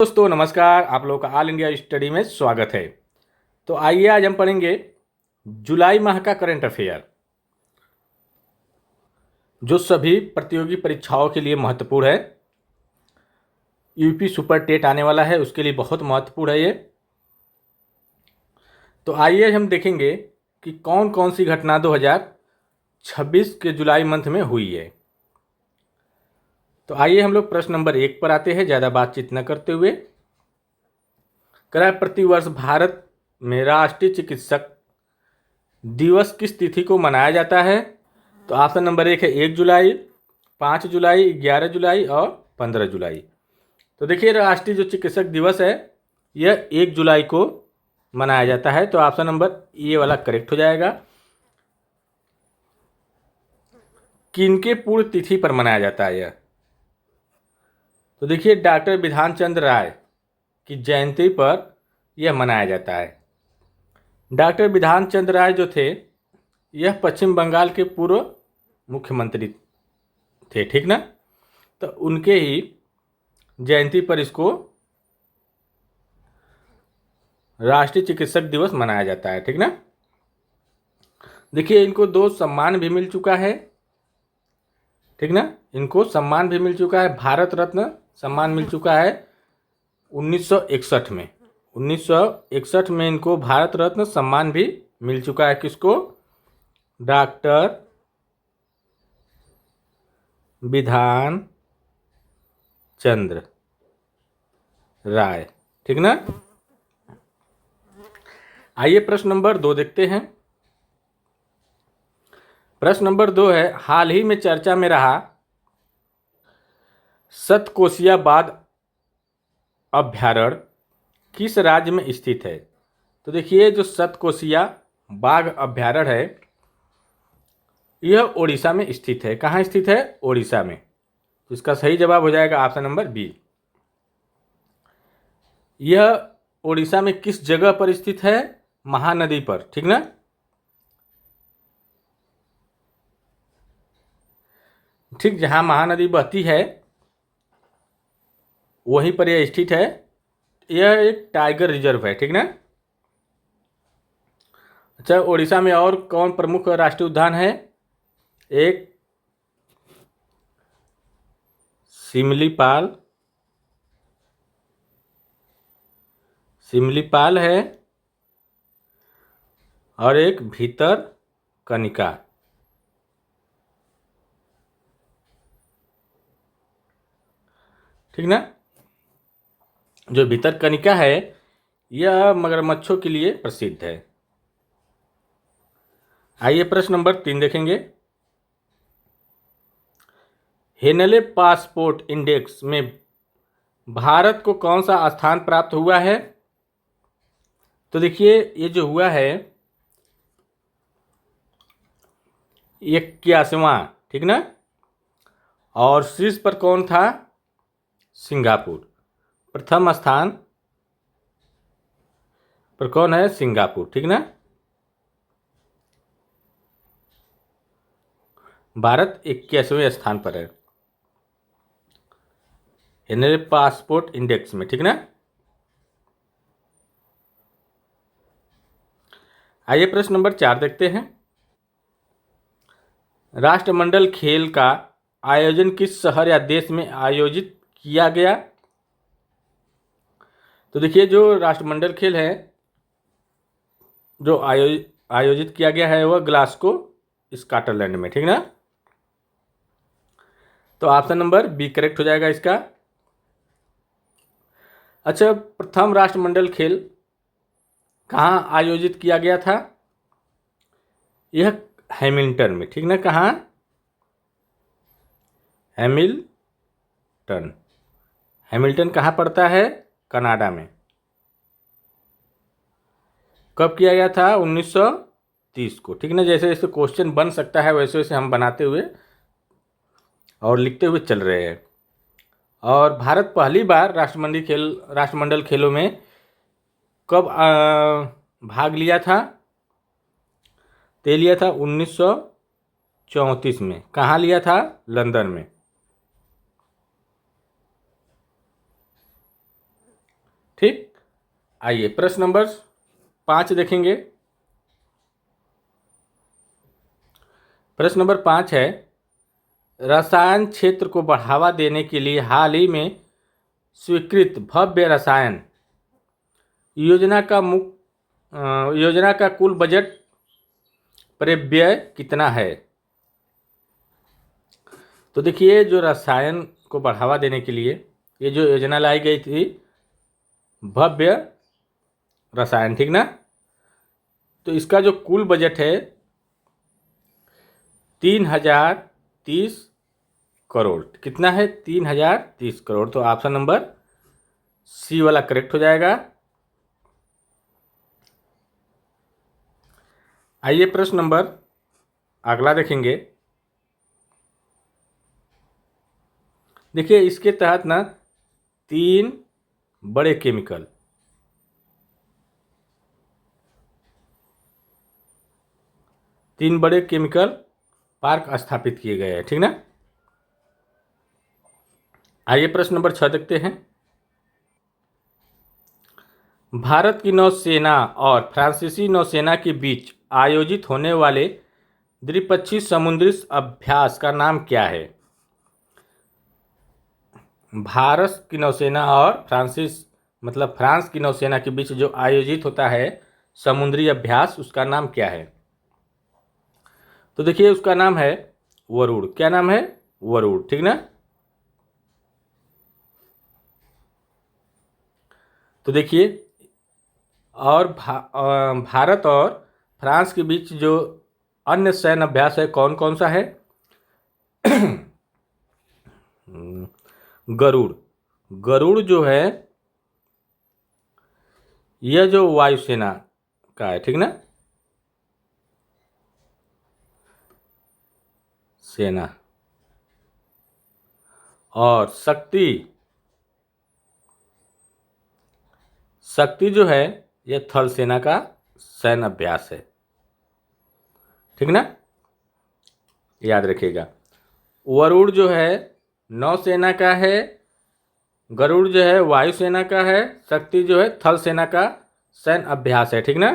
दोस्तों नमस्कार, आप लोगों का ऑल इंडिया स्टडी में स्वागत है। तो आइए आज हम पढ़ेंगे जुलाई माह का करंट अफेयर, जो सभी प्रतियोगी परीक्षाओं के लिए महत्वपूर्ण है। यूपी सुपर टेट आने वाला है, उसके लिए बहुत महत्वपूर्ण है ये। तो आइए हम देखेंगे कि कौन कौन सी घटना 2026 के जुलाई मंथ में हुई है। तो आइए हम लोग प्रश्न नंबर 1 पर आते हैं, ज़्यादा बातचीत न करते हुए। प्रतिवर्ष भारत में राष्ट्रीय चिकित्सक दिवस किस तिथि को मनाया जाता है? तो ऑप्शन नंबर 1 है 1 जुलाई, 5 जुलाई, 11 जुलाई और 15 जुलाई। तो देखिए, राष्ट्रीय जो चिकित्सक दिवस है यह 1 जुलाई को मनाया जाता है। तो ऑप्शन नंबर ये वाला करेक्ट हो जाएगा। किनके पूर्ण तिथि पर मनाया जाता है यह? तो देखिए, डॉक्टर बिधान चंद्र राय की जयंती पर यह मनाया जाता है। डॉक्टर बिधान चंद्र राय जो थे, यह पश्चिम बंगाल के पूर्व मुख्यमंत्री थे, ठीक ना। तो उनके ही जयंती पर इसको राष्ट्रीय चिकित्सक दिवस मनाया जाता है, ठीक ना। देखिए, इनको 2 सम्मान भी मिल चुका है, ठीक ना। इनको सम्मान भी मिल चुका है, भारत रत्न सम्मान मिल चुका है 1961 में। 1961 में इनको भारत रत्न सम्मान भी मिल चुका है। किसको? डॉक्टर बिधान चंद्र राय, ठीक ना। आइए प्रश्न नंबर 2 देखते हैं। प्रश्न नंबर 2 है, हाल ही में चर्चा में रहा सतकोसिया बाघ अभ्यारण्य किस राज्य में स्थित है? तो देखिए, जो सतकोसिया बाघ अभ्यारण्य है यह ओडिशा में स्थित है। कहाँ स्थित है? ओडिशा में। तो इसका सही जवाब हो जाएगा ऑप्शन नंबर बी। यह ओडिशा में किस जगह पर स्थित है? महानदी पर, ठीक ना। ठीक, जहां महानदी बहती है वहीं पर यह स्थित है। यह एक टाइगर रिजर्व है, ठीक ना। अच्छा, ओडिशा में और कौन प्रमुख राष्ट्रीय उद्यान है? एक सिमलीपाल है और एक भितरकनिका, ठीक ना। जो भितरकनिका है यह मगरमच्छों के लिए प्रसिद्ध है। आइए प्रश्न नंबर 3 देखेंगे। हेनले पासपोर्ट इंडेक्स में भारत को कौन सा स्थान प्राप्त हुआ है? तो देखिए, ये जो हुआ है 81वां, ठीक ना। और शीर्ष पर कौन था? सिंगापुर। प्रथम स्थान पर कौन है? सिंगापुर, ठीक ना। भारत 81वें स्थान पर है हेनले पासपोर्ट इंडेक्स में, ठीक ना। आइए प्रश्न नंबर 4 देखते हैं। राष्ट्रमंडल खेल का आयोजन किस शहर या देश में आयोजित किया गया? तो देखिए, जो राष्ट्रमंडल खेल है जो आयोजित किया गया है वह ग्लासगो स्कॉटलैंड में, ठीक ना। तो ऑप्शन नंबर बी करेक्ट हो जाएगा इसका। अच्छा, प्रथम राष्ट्रमंडल खेल कहाँ आयोजित किया गया था? यह हैमिल्टन में, ठीक ना। कहाँ? हैमिल्टन। हैमिल्टन कहाँ पड़ता है? कनाडा में। कब किया गया था? 1930 को, ठीक ना। जैसे जैसे क्वेश्चन बन सकता है वैसे वैसे हम बनाते हुए और लिखते हुए चल रहे हैं। और भारत पहली बार राष्ट्रमंडल खेलों में कब भाग लिया था? तो लिया था 1934 में। कहाँ लिया था? लंदन में। ठीक। आइए प्रश्न नंबर 5 देखेंगे। प्रश्न नंबर 5 है, रसायन क्षेत्र को बढ़ावा देने के लिए हाल ही में स्वीकृत भव्य रसायन योजना का कुल बजट परिव्यय कितना है? तो देखिए, जो रसायन को बढ़ावा देने के लिए ये जो योजना लाई गई थी, भव्य रसायन, ठीक ना, तो इसका जो कुल बजट है 3030 करोड़। कितना है? 3030 करोड़। तो ऑप्शन नंबर सी वाला करेक्ट हो जाएगा। आइए प्रश्न नंबर अगला देखेंगे। देखिए, इसके तहत ना 3 बड़े केमिकल पार्क स्थापित किए गए हैं, ठीक ना। आइए प्रश्न नंबर 6 देखते हैं। भारत की नौसेना और फ्रांसीसी नौसेना के बीच आयोजित होने वाले द्विपक्षीय समुद्री अभ्यास का नाम क्या है? भारत की नौसेना और फ्रांस की नौसेना के बीच जो आयोजित होता है समुद्री अभ्यास, उसका नाम क्या है? तो देखिए, उसका नाम है वरुण। क्या नाम है? वरुण, ठीक ना। तो देखिए, और भारत और फ्रांस के बीच जो अन्य सैन्य अभ्यास है, कौन कौन सा है? गरुड़। गरुड़ जो है, यह जो वायुसेना का है, ठीक ना, सेना। और शक्ति जो है, यह थल सेना का सैन्य अभ्यास है, ठीक ना, याद रखिएगा। वरुण जो है नौसेना का है, गरुड़ जो है वायुसेना का है, शक्ति जो है थल सेना का सैन्य अभ्यास है, ठीक ना।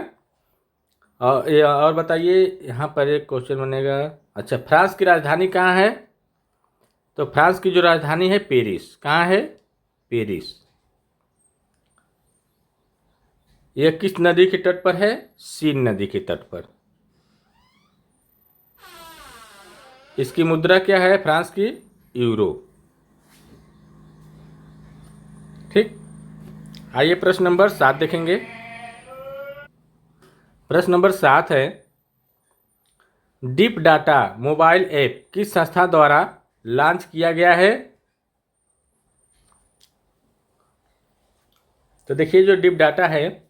और बताइए, यहाँ पर एक क्वेश्चन बनेगा। अच्छा, फ्रांस की राजधानी कहाँ है? तो फ्रांस की जो राजधानी है पेरिस। कहाँ है? पेरिस। यह किस नदी के तट पर है? सीन नदी के तट पर। इसकी मुद्रा क्या है फ्रांस की? यूरो, ठीक। आइए प्रश्न नंबर 7 देखेंगे। प्रश्न नंबर 7 है, डीप डाटा मोबाइल ऐप किस संस्था द्वारा लॉन्च किया गया है? तो देखिए, जो डीप डाटा है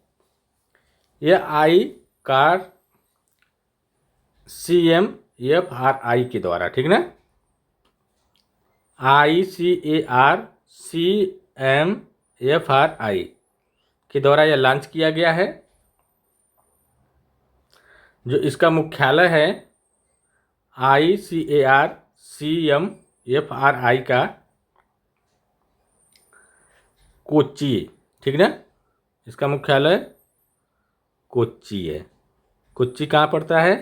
यह ICAR-CMFRI के द्वारा, ठीक ना, ICAR-CMFRI के द्वारा यह लॉन्च किया गया है। जो इसका मुख्यालय है ICAR-CMFRI का कोच्चि, ठीक ना, इसका मुख्यालय कोच्चि है। कोच्चि कहाँ पड़ता है?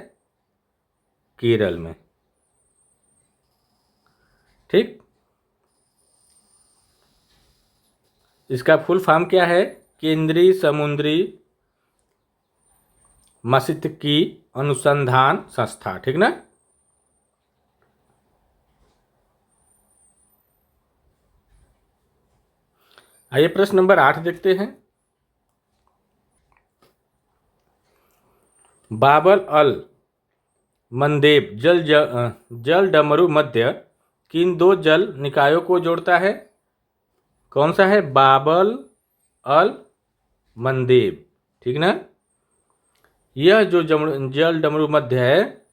केरल में, ठीक। इसका फुल फॉर्म क्या है? केंद्रीय समुद्री मात्स्यिकी अनुसंधान संस्था, ठीक ना। आइए प्रश्न नंबर 8 देखते हैं। बाबल अल मंदेब जल डमरू मध्य किन 2 जल निकायों को जोड़ता है? कौन सा है? बाबल अल मंदेब, ठीक ना। यह जो जल डमरू मध्य है,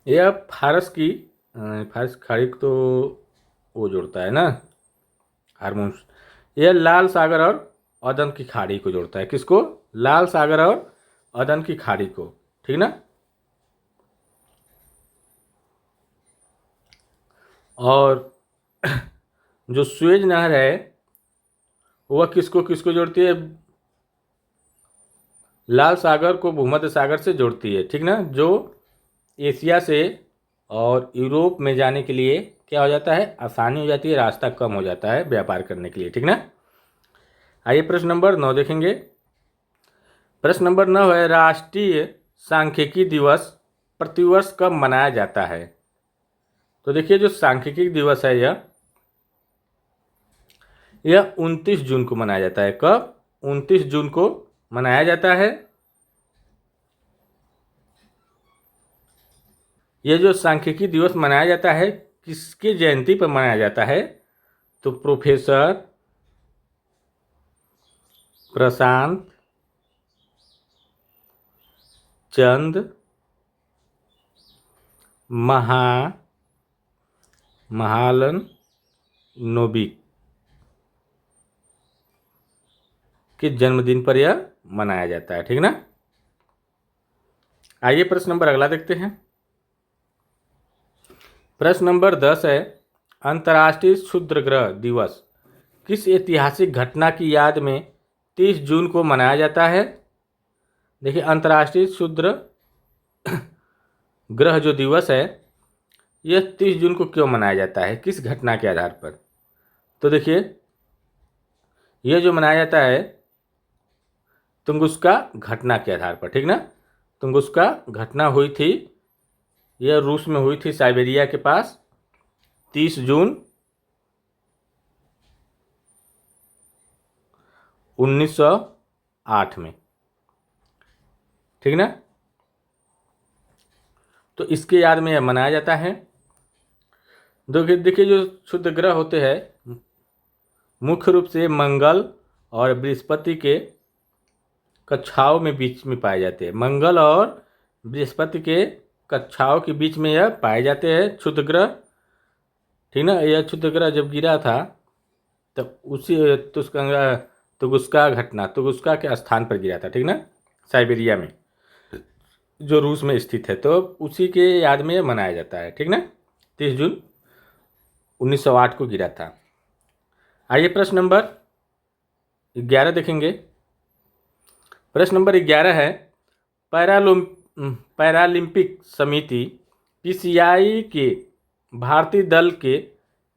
यह फारस खाड़ी को तो वो जोड़ता है ना, हारमोन्स। यह लाल सागर और अदन की खाड़ी को जोड़ता है। किसको? लाल सागर और अदन की खाड़ी को, ठीक ना। और जो सुएज नहर है, वह किसको किसको जोड़ती है? लाल सागर को भूमध्य सागर से जोड़ती है, ठीक ना, जो एशिया से और यूरोप में जाने के लिए क्या हो जाता है, आसानी हो जाती है, रास्ता कम हो जाता है व्यापार करने के लिए, ठीक ना। आइए प्रश्न नंबर 9 देखेंगे। प्रश्न नंबर 9 है, राष्ट्रीय सांख्यिकी दिवस प्रतिवर्ष कब मनाया जाता है? तो देखिए, जो सांख्यिकी दिवस है यह 29 जून को मनाया जाता है। कब? 29 जून को मनाया जाता है। यह जो सांख्यिकी दिवस मनाया जाता है, किसकी जयंती पर मनाया जाता है? तो प्रोफेसर प्रशांत चंद महालनोबिस के जन्मदिन पर यह मनाया जाता है, ठीक ना। आइए प्रश्न नंबर अगला देखते हैं। प्रश्न नंबर 10 है, अंतर्राष्ट्रीय क्षुद्रग्रह दिवस किस ऐतिहासिक घटना की याद में 30 जून को मनाया जाता है? देखिए, अंतर्राष्ट्रीय क्षुद्र ग्रह जो दिवस है यह 30 जून को क्यों मनाया जाता है, किस घटना के आधार पर? तो देखिए, यह जो मनाया जाता है तुंगुस्का घटना के आधार पर, ठीक ना। तुंगुस्का घटना हुई थी, यह रूस में हुई थी, साइबेरिया के पास, 30 जून 1908 में, ठीक ना। तो इसके याद में यह मनाया जाता है। देखिए, जो क्षुद्र ग्रह होते हैं मुख्य रूप से मंगल और बृहस्पति के कक्षाओं में बीच में पाए जाते हैं। मंगल और बृहस्पति के कक्षाओं के बीच में यह पाए जाते हैं क्षुद्र ग्रह, ठीक ना। यह क्षुद्र ग्रह जब गिरा था तब उसी तुगुस्का घटना, तुगुस्का के स्थान पर गिरा था, ठीक ना, साइबेरिया में जो रूस में स्थित है, तो उसी के याद में मनाया जाता है, ठीक ना। 30 जून 1908 को गिरा था। आइए प्रश्न नंबर 11 देखेंगे। प्रश्न नंबर 11 है, पैरालंपिक समिति पीसीआई के भारतीय दल के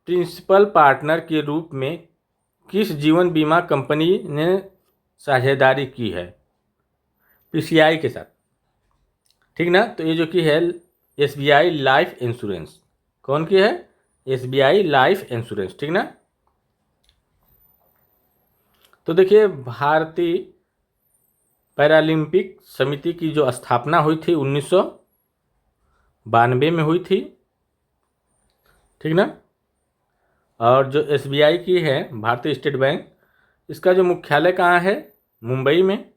प्रिंसिपल पार्टनर के रूप में किस जीवन बीमा कंपनी ने साझेदारी की है पीसीआई के साथ, ठीक ना। तो ये जो की है एसबीआई लाइफ इंश्योरेंस, कौन की है? एसबीआई लाइफ इंश्योरेंस, ठीक ना। तो देखिए, भारतीय पैरालंपिक समिति की जो स्थापना हुई थी 1992 में हुई थी, ठीक ना। और जो एसबीआई की है भारतीय स्टेट बैंक, इसका जो मुख्यालय कहाँ है? मुंबई में,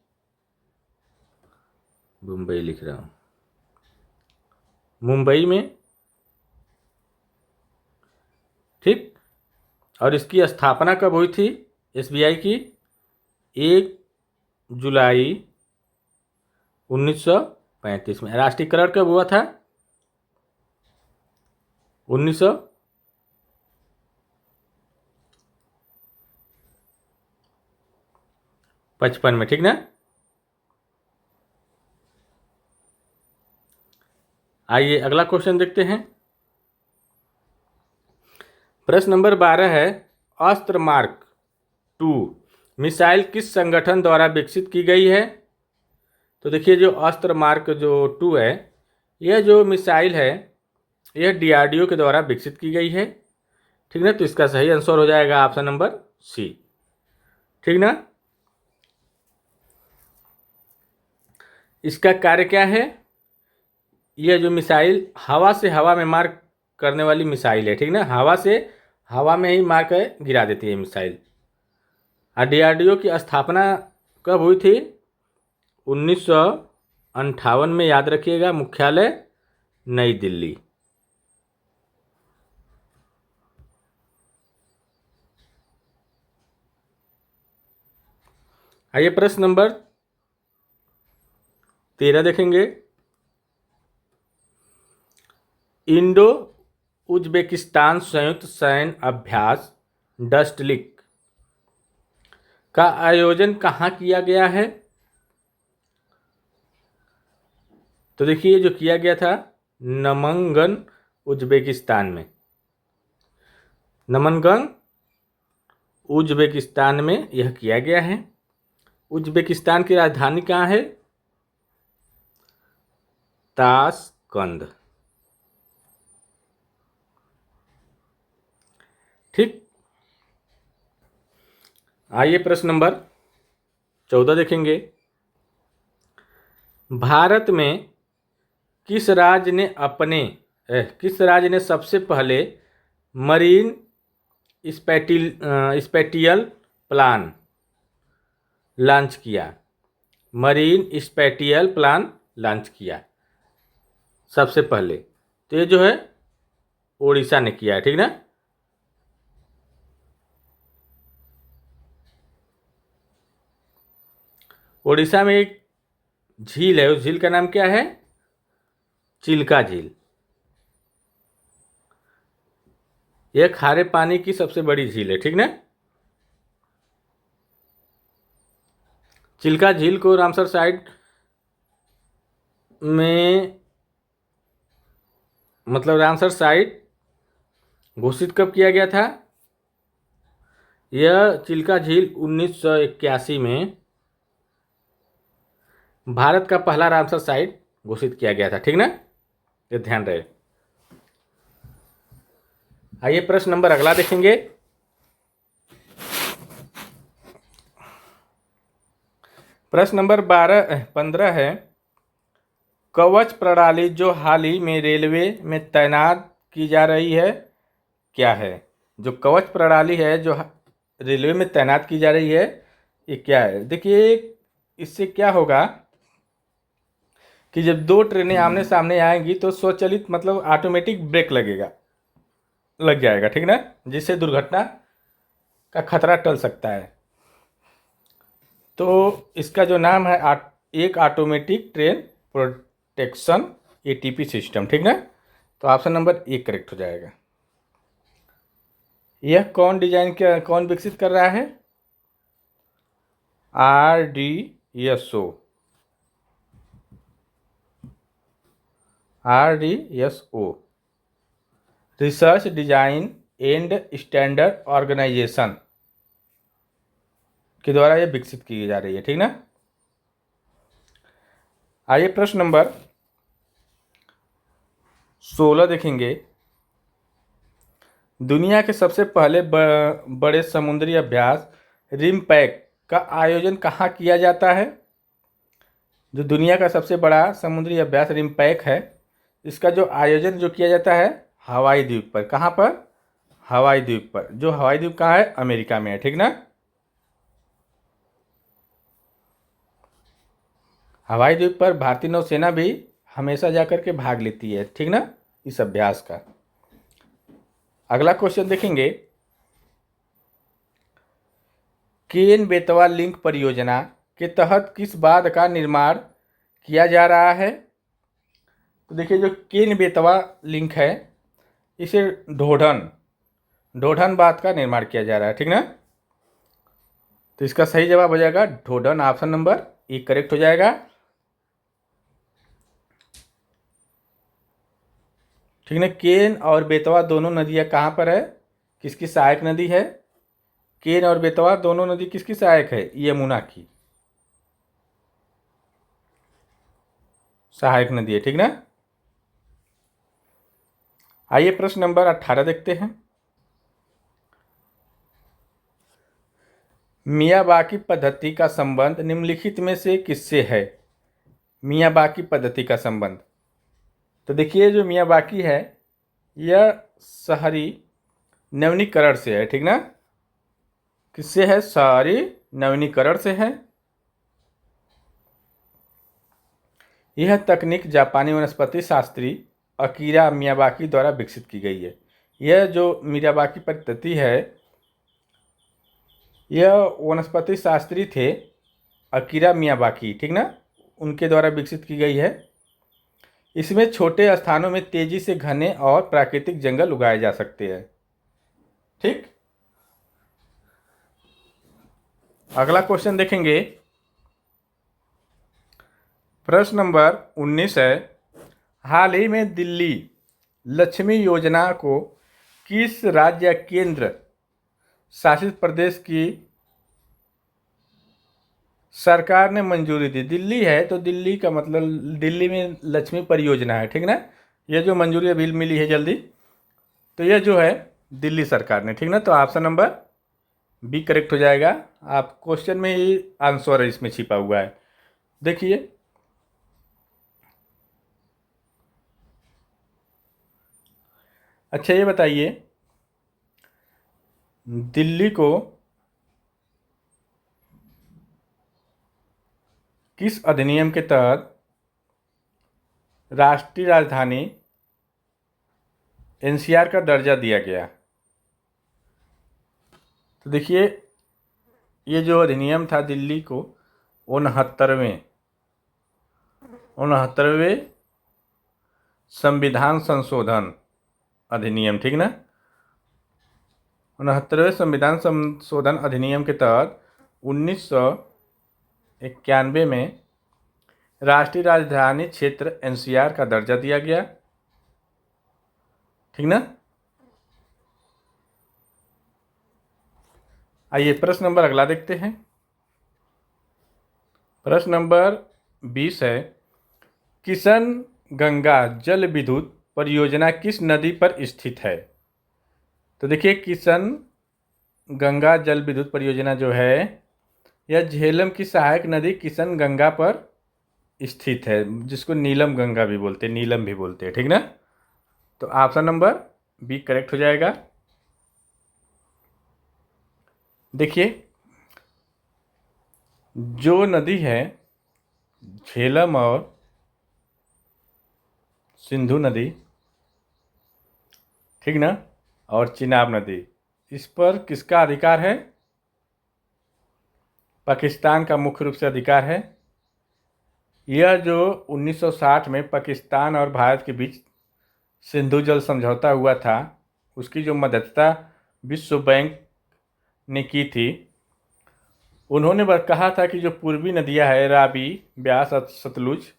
मुंबई लिख रहा हूँ, मुंबई में, ठीक। और इसकी स्थापना कब हुई थी एसबीआई की? 1 जुलाई 1935 में। राष्ट्रीयकरण कब हुआ था? 1955 में, ठीक ना। आइए अगला क्वेश्चन देखते हैं। प्रश्न नंबर 12 है, अस्त्र मार्क 2 मिसाइल किस संगठन द्वारा विकसित की गई है? तो देखिए, जो अस्त्र मार्क जो 2 है, यह जो मिसाइल है यह डीआरडीओ के द्वारा विकसित की गई है, ठीक ना। तो इसका सही आंसर हो जाएगा ऑप्शन नंबर सी, ठीक ना। इसका कार्य क्या है? यह जो मिसाइल हवा से हवा में मार करने वाली मिसाइल है, ठीक ना। हवा से हवा में ही मार कर गिरा देती है मिसाइल। और डीआरडीओ की स्थापना कब हुई थी? 1958 में, याद रखिएगा, मुख्यालय नई दिल्ली। आइए प्रश्न नंबर 13 देखेंगे। इंडो उज्बेकिस्तान संयुक्त सैन्य अभ्यास डस्टलिक का आयोजन कहाँ किया गया है? तो देखिए जो किया गया था नामांकन उज्बेकिस्तान में। नामांकन उज्बेकिस्तान में यह किया गया है। उज्बेकिस्तान की राजधानी कहाँ है? ताशकंद। ठीक। आइए प्रश्न नंबर 14 देखेंगे। भारत में किस राज्य ने सबसे पहले मरीन स्पेटियल प्लान लॉन्च किया? मरीन स्पेटियल प्लान लॉन्च किया सबसे पहले। तो ये जो है उड़ीसा ने किया है, ठीक ना। उड़ीसा में एक झील है, उस झील का नाम क्या है? चिल्का झील। यह खारे पानी की सबसे बड़ी झील है, ठीक ना। चिल्का झील को रामसर साइट में रामसर साइट घोषित कब किया गया था? यह चिल्का झील 1981 में भारत का पहला रामसर साइट घोषित किया गया था, ठीक ना। ये ध्यान रहे। आइए प्रश्न नंबर अगला देखेंगे। प्रश्न नंबर 15 है, कवच प्रणाली जो हाल ही में रेलवे में तैनात की जा रही है क्या है? जो कवच प्रणाली है जो रेलवे में तैनात की जा रही है ये क्या है? देखिए इससे क्या होगा कि जब दो ट्रेनें आमने सामने आएंगी तो स्वचालित ऑटोमेटिक ब्रेक लग जाएगा, ठीक ना, जिससे दुर्घटना का खतरा टल सकता है। तो इसका जो नाम है एक automatic train protection ATP system, ठीक ना। तो ऑप्शन नंबर 1 करेक्ट हो जाएगा। यह कौन विकसित कर रहा है? RDSO। Research design and standard organization के द्वारा यह विकसित की जा रही है, ठीक ना। आइए प्रश्न नंबर 16 देखेंगे। दुनिया के सबसे पहले बड़े समुद्री अभ्यास रिमपैक का आयोजन कहाँ किया जाता है? जो दुनिया का सबसे बड़ा समुद्री अभ्यास रिमपैक है, इसका जो आयोजन जो किया जाता है हवाई द्वीप पर। कहाँ पर? हवाई द्वीप पर। जो हवाई द्वीप कहाँ है? अमेरिका में है, ठीक ना। हवाई द्वीप पर भारतीय नौसेना भी हमेशा जाकर के भाग लेती है, ठीक ना, इस अभ्यास का। अगला क्वेश्चन देखेंगे। केन बेतवा लिंक परियोजना के तहत किस बांध का निर्माण किया जा रहा है? तो देखिए जो केन बेतवा लिंक है इसे ढोढन बांध का निर्माण किया जा रहा है, ठीक ना। तो इसका सही जवाब हो जाएगा ढोढन। ऑप्शन नंबर 1 करेक्ट हो जाएगा, ठीक ना। केन और बेतवा दोनों नदियाँ कहाँ पर है? किसकी सहायक नदी है? केन और बेतवा दोनों नदी किसकी सहायक है? यमुना की सहायक नदी है, ठीक ना। आइए प्रश्न नंबर 18 देखते हैं। मियावाकी पद्धति का संबंध निम्नलिखित में से किससे है? मियावाकी पद्धति का संबंध। तो देखिए जो मियावाकी है यह शहरी नवीनीकरण से है, ठीक ना। किससे है? शहरी नवीनीकरण से है। यह तकनीक जापानी वनस्पति शास्त्री अकीरा मियावाकी द्वारा विकसित की गई है। यह जो मियावाकी पद्धति है यह वनस्पति शास्त्री थे अकीरा मियावाकी, ठीक ना, उनके द्वारा विकसित की गई है। इसमें छोटे स्थानों में तेजी से घने और प्राकृतिक जंगल उगाए जा सकते हैं, ठीक। अगला क्वेश्चन देखेंगे, प्रश्न नंबर 19 है, हाल ही में दिल्ली लक्ष्मी योजना को किस राज्य या केंद्र शासित प्रदेश की सरकार ने मंजूरी दी? दिल्ली है तो दिल्ली का मतलब दिल्ली में लक्ष्मी परियोजना है, ठीक ना। ये जो मंजूरी अभी मिली है जल्दी, तो यह जो है दिल्ली सरकार ने, ठीक ना। तो ऑप्शन नंबर बी करेक्ट हो जाएगा। आप क्वेश्चन में ही आंसर इसमें छिपा हुआ है, देखिए। अच्छा ये बताइए, दिल्ली को किस अधिनियम के तहत राष्ट्रीय राजधानी एनसीआर का दर्जा दिया गया? तो देखिए, ये जो अधिनियम था दिल्ली को 69वें संविधान संशोधन अधिनियम, ठीक ना। 69वें संविधान संशोधन अधिनियम के तहत 1991 में राष्ट्रीय राजधानी क्षेत्र एनसीआर का दर्जा दिया गया, ठीक ना। आइए प्रश्न नंबर अगला देखते हैं। प्रश्न नंबर 20 है, किशन गंगा जल विद्युत परियोजना किस नदी पर स्थित है? तो देखिए, किशन गंगा जल विद्युत परियोजना जो है यह झेलम की सहायक नदी किशन गंगा पर स्थित है, जिसको नीलम गंगा भी बोलते हैं, नीलम भी बोलते हैं, ठीक ना। तो ऑप्शन नंबर बी करेक्ट हो जाएगा। देखिए, जो नदी है झेलम और सिंधु नदी, ठीक ना, और चिनाब नदी, इस पर किसका अधिकार है? पाकिस्तान का मुख्य रूप से अधिकार है। यह जो 1960 में पाकिस्तान और भारत के बीच सिंधु जल समझौता हुआ था, उसकी जो मध्यस्थता विश्व बैंक ने की थी, उन्होंने कहा था कि जो पूर्वी नदियां है रावी, ब्यास, सतलुज,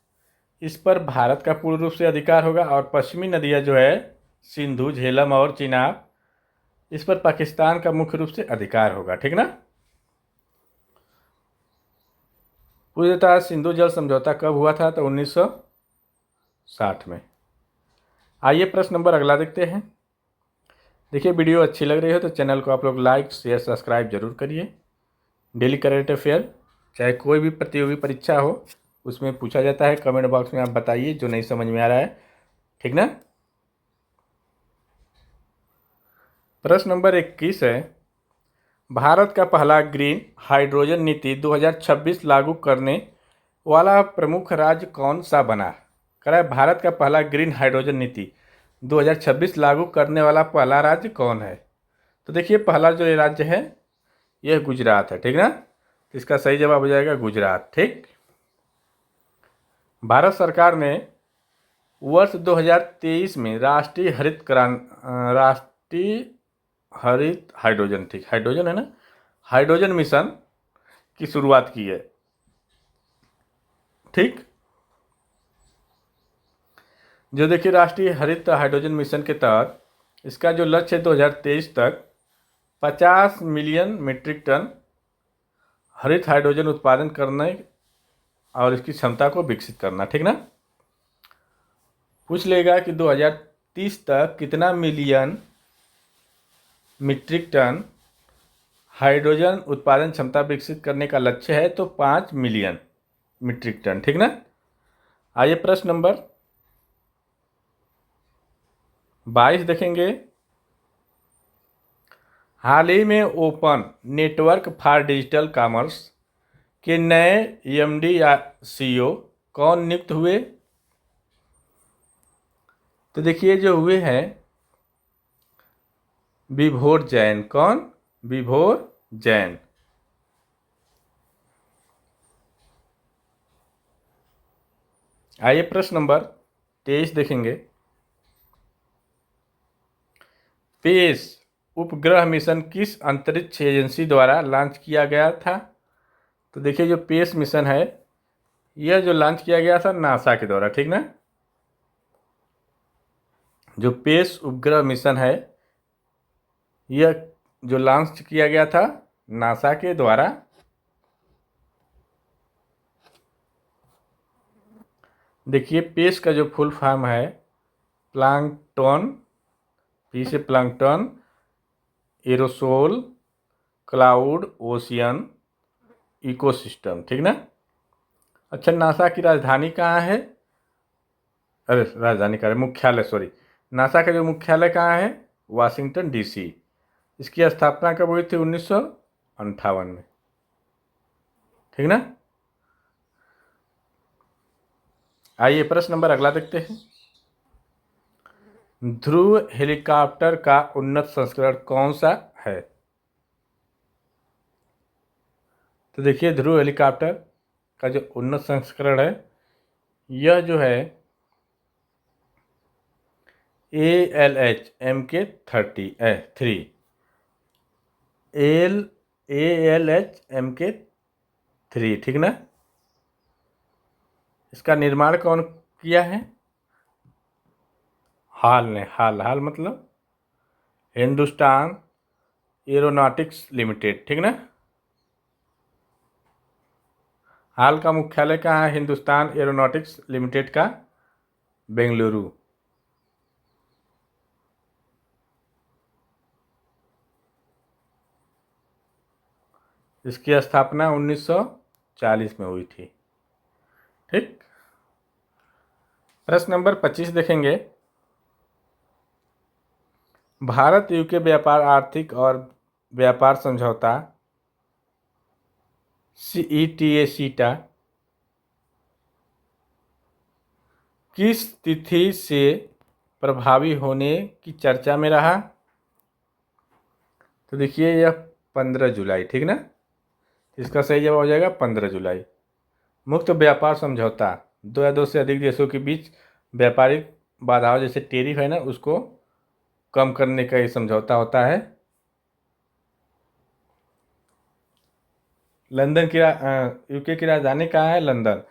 इस पर भारत का पूर्ण रूप से अधिकार होगा, और पश्चिमी नदियां जो है सिंधु, झेलम और चिनाब, इस पर पाकिस्तान का मुख्य रूप से अधिकार होगा, ठीक ना। पूर्णतः सिंधु जल समझौता कब हुआ था? तो 1960 में। आइए प्रश्न नंबर अगला देखते हैं। देखिए, वीडियो अच्छी लग रही हो तो चैनल को आप लोग लाइक, शेयर, सब्सक्राइब जरूर करिए। डेली करंट अफेयर, चाहे कोई भी प्रतियोगी परीक्षा हो, उसमें पूछा जाता है। कमेंट बॉक्स में आप बताइए जो नहीं समझ में आ रहा है, ठीक ना। प्रश्न नंबर 21 है, भारत का पहला ग्रीन हाइड्रोजन नीति 2026 लागू करने वाला प्रमुख राज्य कौन सा बना? कह रहा है भारत का पहला ग्रीन हाइड्रोजन नीति 2026 लागू करने वाला पहला राज्य कौन है? तो देखिए, पहला जो ये राज्य है यह गुजरात है, ठीक ना। तो इसका सही जवाब हो जाएगा गुजरात, ठीक। भारत सरकार ने वर्ष 2023 में राष्ट्रीय हरित हाइड्रोजन, ठीक, हाइड्रोजन है ना, हाइड्रोजन मिशन की शुरुआत की है, ठीक। जो देखिए, राष्ट्रीय हरित हाइड्रोजन मिशन के तहत इसका जो लक्ष्य है 2023 तक 50 मिलियन मीट्रिक टन हरित हाइड्रोजन उत्पादन करने और इसकी क्षमता को विकसित करना, ठीक ना। पूछ लेगा कि 2030 तक कितना मिलियन मीट्रिक टन हाइड्रोजन उत्पादन क्षमता विकसित करने का लक्ष्य है, तो 5 मिलियन मीट्रिक टन, ठीक ना। आइए प्रश्न नंबर 22 देखेंगे। हाल ही में open network for digital commerce के नए एमडी या सीईओ कौन नियुक्त हुए? तो देखिए, जो हुए हैं विभोर जैन। कौन? विभोर जैन। आइए प्रश्न नंबर 23 देखेंगे। पेस उपग्रह मिशन किस अंतरिक्ष एजेंसी द्वारा लॉन्च किया गया था? तो देखिए जो पेस मिशन है यह जो लॉन्च किया गया था नासा के द्वारा, ठीक ना। जो पेस उपग्रह मिशन है यह जो लॉन्च किया गया था नासा के द्वारा। देखिए पेस का जो फुल फॉर्म है प्लांकटन, पी से plankton, aerosol, cloud, ocean, ecosystem, ठीक ना। अच्छा नासा की राजधानी कहाँ है? अरे राजधानी कहाँ है, मुख्यालय, सॉरी। नासा का जो मुख्यालय कहाँ है? Washington DC. इसकी स्थापना कब हुई थी? 1958 में, ठीक ना। आइए प्रश्न नंबर अगला देखते हैं। ध्रुव हेलीकॉप्टर का उन्नत संस्करण कौन सा है? तो देखिए ध्रुव हेलीकॉप्टर का जो उन्नत संस्करण है यह जो है ALH-MK3 ALH-MK3, ठीक ना। इसका निर्माण कौन किया है? हाल ने, हाल मतलब हिंदुस्तान एरोनॉटिक्स लिमिटेड, ठीक ना। हाल का मुख्यालय कहाँ है हिंदुस्तान एरोनॉटिक्स लिमिटेड का? बेंगलुरु। इसकी स्थापना 1940 में हुई थी, ठीक। प्रश्न नंबर 25 देखेंगे। भारत यूके व्यापार आर्थिक और व्यापार समझौता सीईटीए किस तिथि से प्रभावी होने की चर्चा में रहा? तो देखिए यह 15 जुलाई, ठीक ना। इसका सही जवाब हो जाएगा 15 जुलाई। मुक्त व्यापार समझौता दो या दो से अधिक देशों के बीच व्यापारिक बाधाओं जैसे टेरिफ है ना उसको कम करने का ये समझौता होता है। लंदन की यूके की राजधानी कहाँ है? लंदन।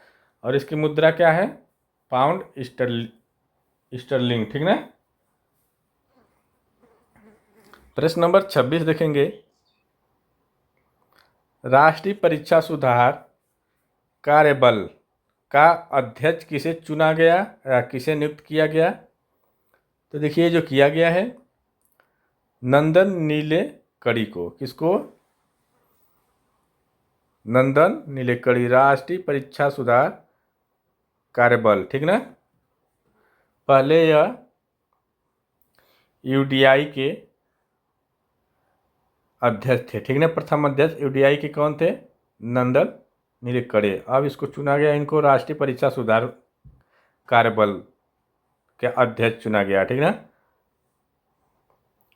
और इसकी मुद्रा क्या है? पाउंड स्टर्लिंग, ठीक ना। प्रश्न नंबर 26 देखेंगे। राष्ट्रीय परीक्षा सुधार कार्यबल का अध्यक्ष किसे चुना गया या किसे नियुक्त किया गया? तो देखिए जो किया गया है नंदन नीलेकणी को। किसको? नंदन नीलेकणी, राष्ट्रीय परीक्षा सुधार कार्यबल, ठीक ना। पहले यह यूडीआई के अध्यक्ष थे, ठीक ना। प्रथम अध्यक्ष यूडीआई के कौन थे? नंदन नीलेकणी। अब इसको चुना गया, इनको राष्ट्रीय परीक्षा सुधार कार्यबल के अध्यक्ष चुना गया, ठीक ना।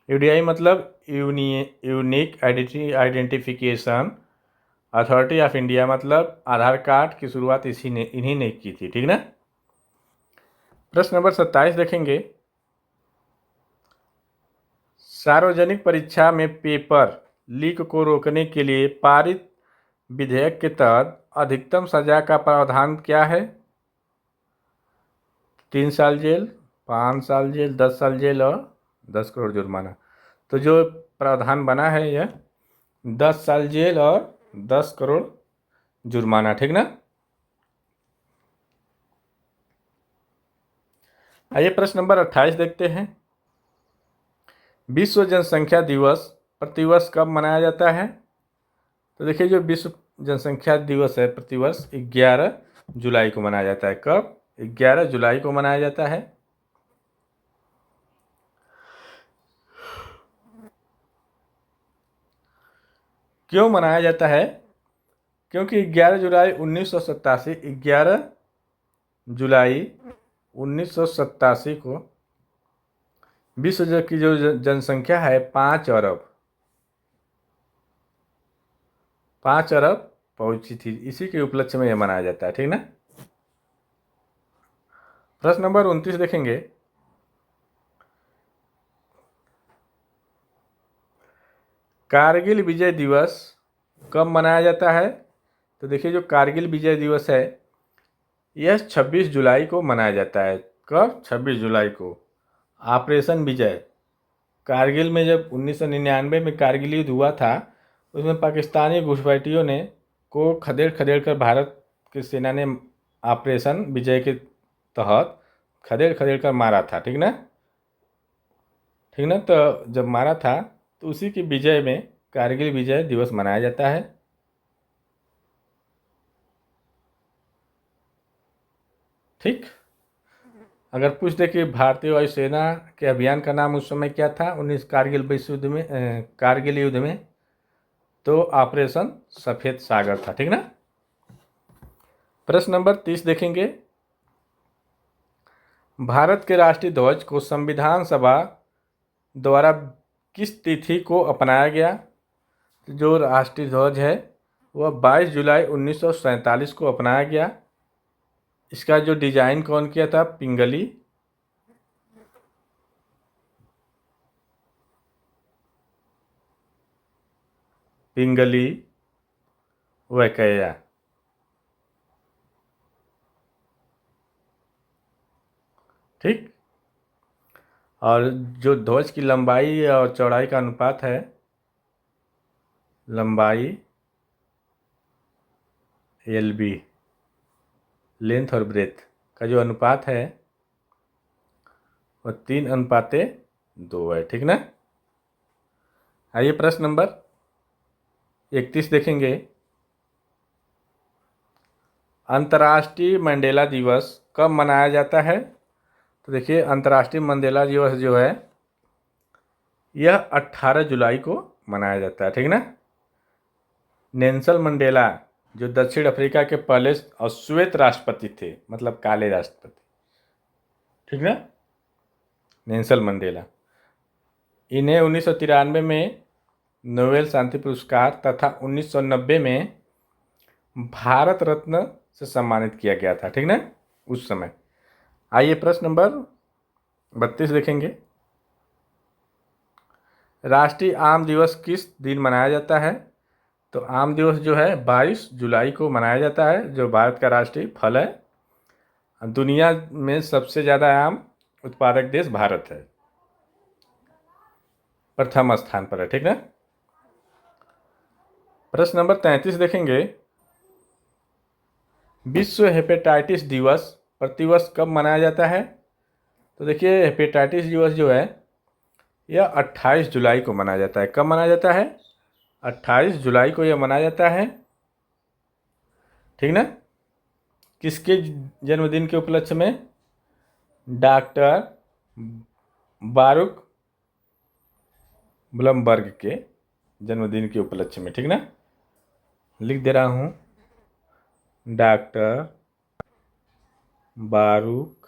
यूडीआई मतलब unique identification authority of India, मतलब आधार कार्ड की शुरुआत इन्हीं ने की थी, ठीक ना। प्रश्न नंबर 27 देखेंगे। सार्वजनिक परीक्षा में पेपर लीक को रोकने के लिए पारित विधेयक के तहत अधिकतम सजा का प्रावधान क्या है? 3 साल जेल, 5 साल जेल, 10 साल जेल और 10 करोड़ जुर्माना। तो जो प्रावधान बना है यह 10 साल जेल और 10 करोड़ जुर्माना, ठीक ना। आइए प्रश्न नंबर 28 देखते हैं। विश्व जनसंख्या दिवस प्रतिवर्ष कब मनाया जाता है? तो देखिए जो विश्व जनसंख्या दिवस है प्रतिवर्ष 11 जुलाई को मनाया जाता है। कब? 11 जुलाई को मनाया जाता है। क्यों मनाया जाता है? क्योंकि 11 जुलाई 1987 को विश्व की जो जनसंख्या है 5 अरब पहुंची थी। इसी के उपलक्ष्य में यह मनाया जाता है, ठीक ना। प्रश्न नंबर 29 देखेंगे। कारगिल विजय दिवस कब मनाया जाता है? तो देखिए जो कारगिल विजय दिवस है यह 26 जुलाई को मनाया जाता है। कब? 26 जुलाई को। ऑपरेशन विजय, कारगिल में जब 1999 में कारगिल युद्ध हुआ था, उसमें पाकिस्तानी घुसपैठियों ने को खदेड़ खदेड़ कर भारत की सेना ने ऑपरेशन विजय के तहत खदेड़ खदेड़ कर मारा था। ठीक ना? ठीक ना? तो जब मारा था तो उसी की विजय में कारगिल विजय दिवस मनाया जाता है। ठीक। अगर पूछ दे कि भारतीय वायुसेना के अभियान का नाम उस समय क्या था कारगिल विश्व युद्ध में, कारगिल युद्ध में, तो ऑपरेशन सफेद सागर था। ठीक ना? प्रश्न नंबर 30 देखेंगे। भारत के राष्ट्रीय ध्वज को संविधान सभा द्वारा किस तिथि को अपनाया गया? जो राष्ट्रीय ध्वज है वह 22 जुलाई 1947 को अपनाया गया। इसका जो डिजाइन कौन किया था? पिंगली। पिंगली वैकेया। ठीक। और जो ध्वज की लंबाई और चौड़ाई का अनुपात है, लंबाई LB, लेंथ और ब्रेथ का जो अनुपात है वह 3:2 है। ठीक ना? आइए प्रश्न नंबर 31 देखेंगे। अंतर्राष्ट्रीय मंडेला दिवस कब मनाया जाता है? तो देखिए अंतर्राष्ट्रीय मंडेला दिवस जो है यह 18 जुलाई को मनाया जाता है। ठीक ना? नेल्सन मंडेला जो दक्षिण अफ्रीका के पहले श्वेत राष्ट्रपति थे, मतलब काले राष्ट्रपति। ठीक ना? नेल्सन मंडेला, इन्हें 1993 में नोबेल शांति पुरस्कार तथा 1990 में भारत रत्न से सम्मानित किया गया था। ठीक ना? उस समय। आइए प्रश्न नंबर 32 देखेंगे। राष्ट्रीय आम दिवस किस दिन मनाया जाता है? तो आम दिवस जो है 22 जुलाई को मनाया जाता है, जो भारत का राष्ट्रीय फल है। दुनिया में सबसे ज़्यादा आम उत्पादक देश भारत है, प्रथम स्थान पर है। ठीक ना? प्रश्न नंबर 33 देखेंगे। विश्व हेपेटाइटिस दिवस प्रतिवर्ष कब मनाया जाता है? तो देखिए हेपेटाइटिस दिवस जो है यह 28 जुलाई को मनाया जाता है। कब मनाया जाता है? 28 जुलाई को यह मनाया जाता है। ठीक ना? किसके जन्मदिन के उपलक्ष्य में? डॉक्टर बारुक ब्लमबर्ग के जन्मदिन के उपलक्ष्य में। ठीक ना? लिख दे रहा हूँ, डॉक्टर बारुक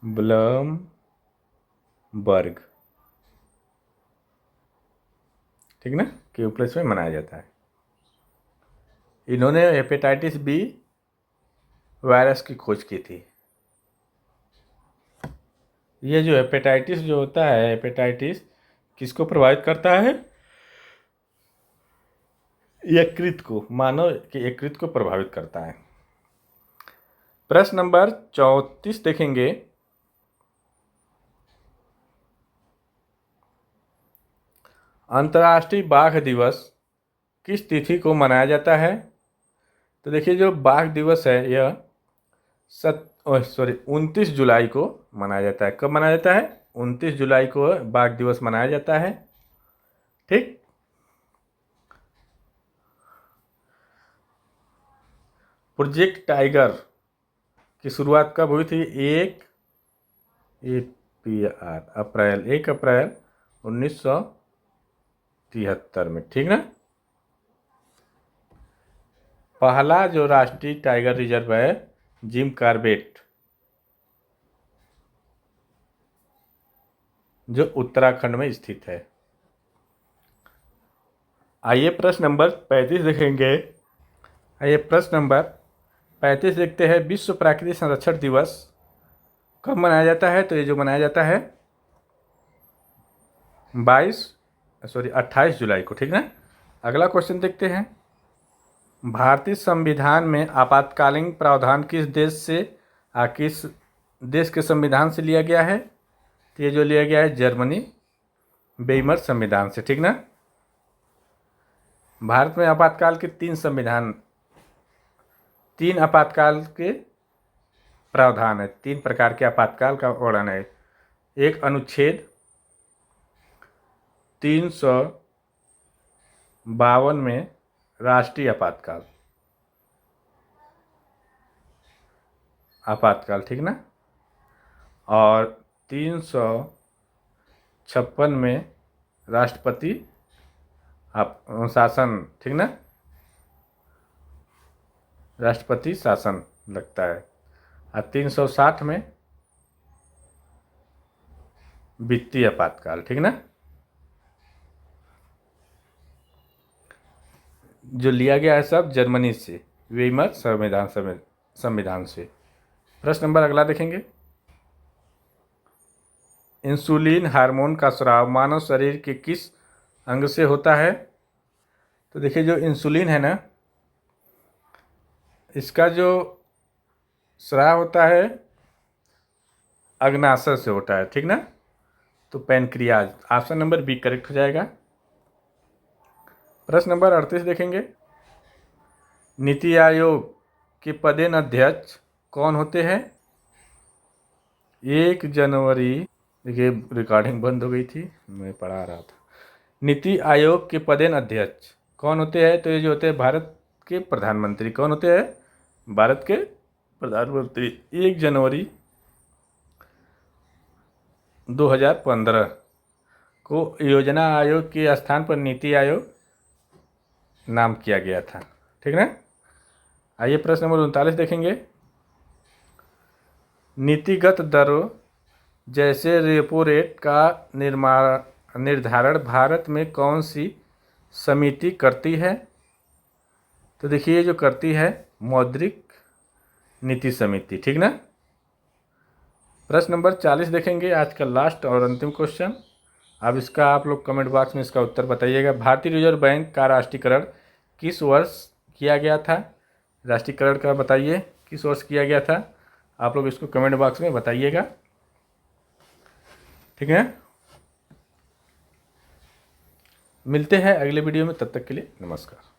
ब्लमबर्ग, ठीक ना, के उपलक्ष्य में मनाया जाता है। इन्होंने हेपेटाइटिस बी वायरस की खोज की थी। ये जो हेपेटाइटिस जो होता है, हेपेटाइटिस किसको प्रभावित करता है? यकृत को, मानव के यकृत को प्रभावित करता है। प्रश्न नंबर 34 देखेंगे। अंतर्राष्ट्रीय बाघ दिवस किस तिथि को मनाया जाता है? तो देखिए जो बाघ दिवस है यह 29 जुलाई को मनाया जाता है। कब मनाया जाता है? 29 जुलाई को बाघ दिवस मनाया जाता है। ठीक। प्रोजेक्ट टाइगर की शुरुआत कब हुई थी? 1 अप्रैल 1973 में। ठीक ना? पहला जो राष्ट्रीय टाइगर रिजर्व है जिम कॉर्बेट, जो उत्तराखंड में स्थित है। आइए प्रश्न नंबर 35 देखेंगे। आइए प्रश्न नंबर 35 देखते हैं। विश्व प्राकृतिक संरक्षण दिवस कब मनाया जाता है? तो ये जो मनाया जाता है 28 जुलाई को। ठीक ना? अगला क्वेश्चन देखते हैं। भारतीय संविधान में आपातकालीन प्रावधान किस देश के संविधान से लिया गया है? तो ये जो लिया गया है जर्मनी वेइमर संविधान से, ठीक ना। भारत में आपातकाल के तीन आपातकाल के प्रावधान है, 3 प्रकार के आपातकाल का वर्णन है। एक अनुच्छेद 352 में राष्ट्रीय आपातकाल, ठीक ना। और 356 में राष्ट्रपति शासन, ठीक ना, राष्ट्रपति शासन लगता है। और 360 में वित्तीय आपातकाल, ठीक ना, जो लिया गया है सब जर्मनी से, वेइमर संविधान से। प्रश्न नंबर अगला देखेंगे। इंसुलिन हार्मोन का स्राव मानव शरीर के किस अंग से होता है? तो देखिए, जो इंसुलिन है ना, इसका जो स्राव होता है अग्नाशय से होता है, ठीक ना। तो pancreas, option number B correct हो जाएगा। प्रश्न नंबर 38 देखेंगे। नीति आयोग के पदेन अध्यक्ष कौन होते हैं? 1 जनवरी, देखिए रिकॉर्डिंग बंद हो गई थी, मैं पढ़ा रहा था। नीति आयोग के पदेन अध्यक्ष कौन होते हैं? तो ये जो होते हैं भारत के प्रधानमंत्री। कौन होते हैं? भारत के प्रधानमंत्री। 1 जनवरी 2015 को योजना आयोग के स्थान पर नीति आयोग नाम किया गया था, ठीक ना। आइए प्रश्न नंबर 39 देखेंगे। नीतिगत दरों जैसे रेपो रेट का निर्धारण भारत में कौन सी समिति करती है? तो देखिए, जो करती है मौद्रिक नीति समिति, ठीक ना। प्रश्न नंबर 40 देखेंगे, आज का लास्ट और अंतिम क्वेश्चन। अब इसका आप लोग कमेंट बॉक्स में इसका उत्तर बताइएगा। भारतीय रिजर्व बैंक का राष्ट्रीयकरण किस वर्ष किया गया था? राष्ट्रीयकरण का बताइए किस वर्ष किया गया था? आप लोग इसको कमेंट बॉक्स में बताइएगा, ठीक है। मिलते हैं अगले वीडियो में, तब तक के लिए नमस्कार।